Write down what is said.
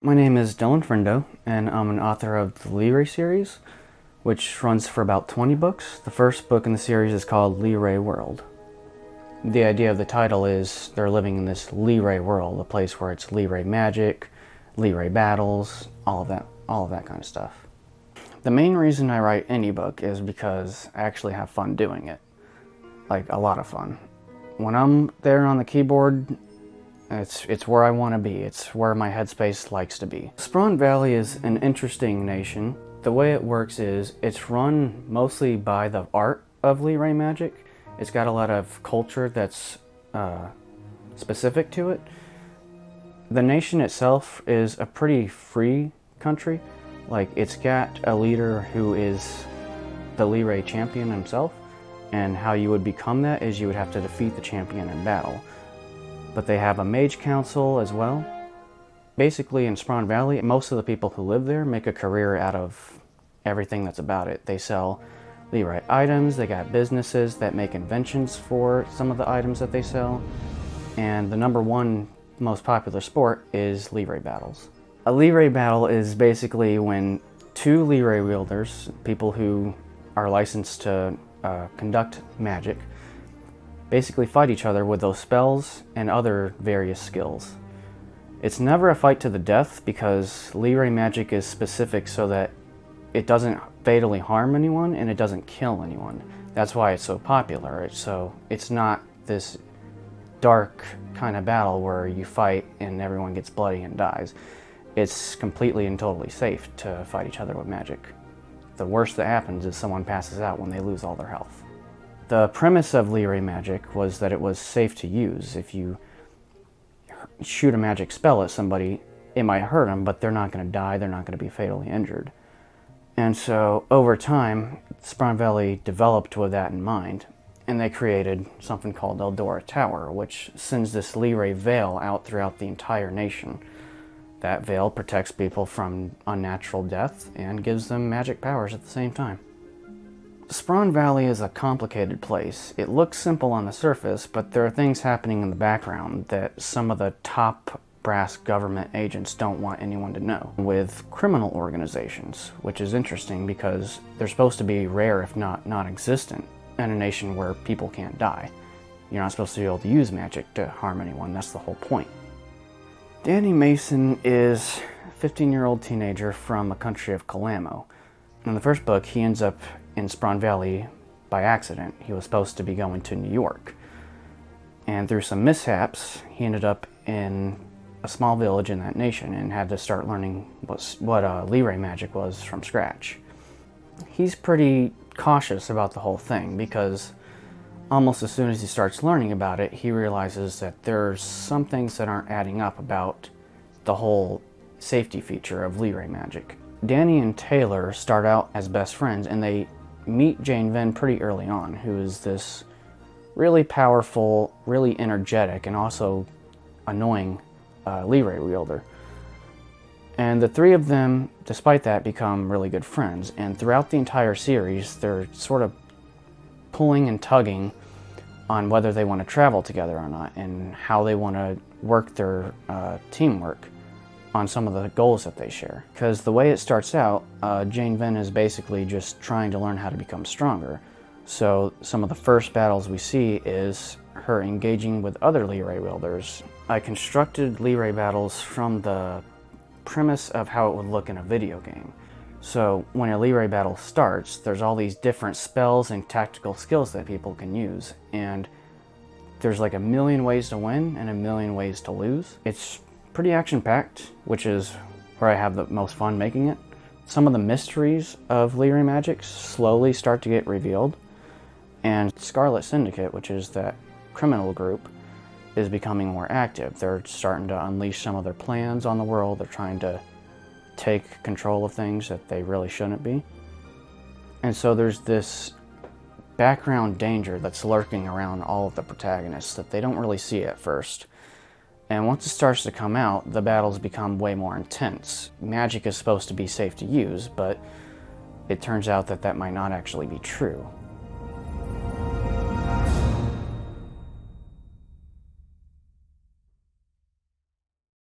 My name is Dylan Frendo, and I'm an author of the Leray Series, which runs for about 20 books. The first book in the series is called Leray World. The idea of the title is they're living in this Leray world, a place where it's Leray magic, Leray battles, all of that kind of stuff. The main reason I write any book is because I actually have fun doing it. Like, a lot of fun. When I'm there on the keyboard, it's where I want to be. It's where my headspace likes to be. Sprawn Valley is an interesting nation. The way it works is it's run mostly by the art of Leray magic. It's got a lot of culture that's specific to it. The nation itself is a pretty free country. Like, it's got a leader who is the Leray champion himself, and how you would become that is you would have to defeat the champion in battle. But they have a mage council as well. Basically, in Sprawn Valley, most of the people who live there make a career out of everything that's about it. They sell Leray items, they got businesses that make inventions for some of the items that they sell, and the number one most popular sport is Leray Battles. A Leray battle is basically when two Leray wielders, people who are licensed to conduct magic, basically fight each other with those spells and other various skills. It's never a fight to the death because Leray magic is specific so that it doesn't fatally harm anyone and it doesn't kill anyone. That's why it's so popular. It's not this dark kind of battle where you fight and everyone gets bloody and dies. It's completely and totally safe to fight each other with magic. The worst that happens is someone passes out when they lose all their health. The premise of Leray magic was that it was safe to use. If you shoot a magic spell at somebody, it might hurt them, but they're not going to die, they're not going to be fatally injured. And so, over time, Sprawn Valley developed with that in mind, and they created something called Eldora Tower, which sends this Leray veil out throughout the entire nation. That veil protects people from unnatural death and gives them magic powers at the same time. Sprawn Valley is a complicated place. It looks simple on the surface, but there are things happening in the background that some of the top brass government agents don't want anyone to know. With criminal organizations, which is interesting because they're supposed to be rare if not non-existent in a nation where people can't die. You're not supposed to be able to use magic to harm anyone, that's the whole point. Danny Mason is a 15-year-old teenager from a country of Kalamo. In the first book, he ends up in Sprawn Valley by accident. He was supposed to be going to New York. And through some mishaps, he ended up in a small village in that nation and had to start learning what Leray magic was from scratch. He's pretty cautious about the whole thing because almost as soon as he starts learning about it, he realizes that there's some things that aren't adding up about the whole safety feature of Leray magic. Danny and Taylor start out as best friends, and they meet Jane Fenn pretty early on, who is this really powerful, really energetic, and also annoying Leray wielder. And the three of them, despite that, become really good friends, and throughout the entire series, they're sort of pulling and tugging on whether they want to travel together or not, and how they want to work their teamwork on some of the goals that they share. Because the way it starts out, Jane Fenn is basically just trying to learn how to become stronger. So some of the first battles we see is her engaging with other Leray wielders. I constructed Leray battles from the premise of how it would look in a video game. So when a Leray battle starts, there's all these different spells and tactical skills that people can use, and there's like a million ways to win and a million ways to lose. It's pretty action-packed, which is where I have the most fun making it. Some of the mysteries of Leray magic slowly start to get revealed, and Scarlet Syndicate, which is that criminal group, is becoming more active. They're starting to unleash some of their plans on the world. They're trying to take control of things that they really shouldn't be. And so there's this background danger that's lurking around all of the protagonists that they don't really see at first. And once it starts to come out, the battles become way more intense. Magic is supposed to be safe to use, but it turns out that that might not actually be true.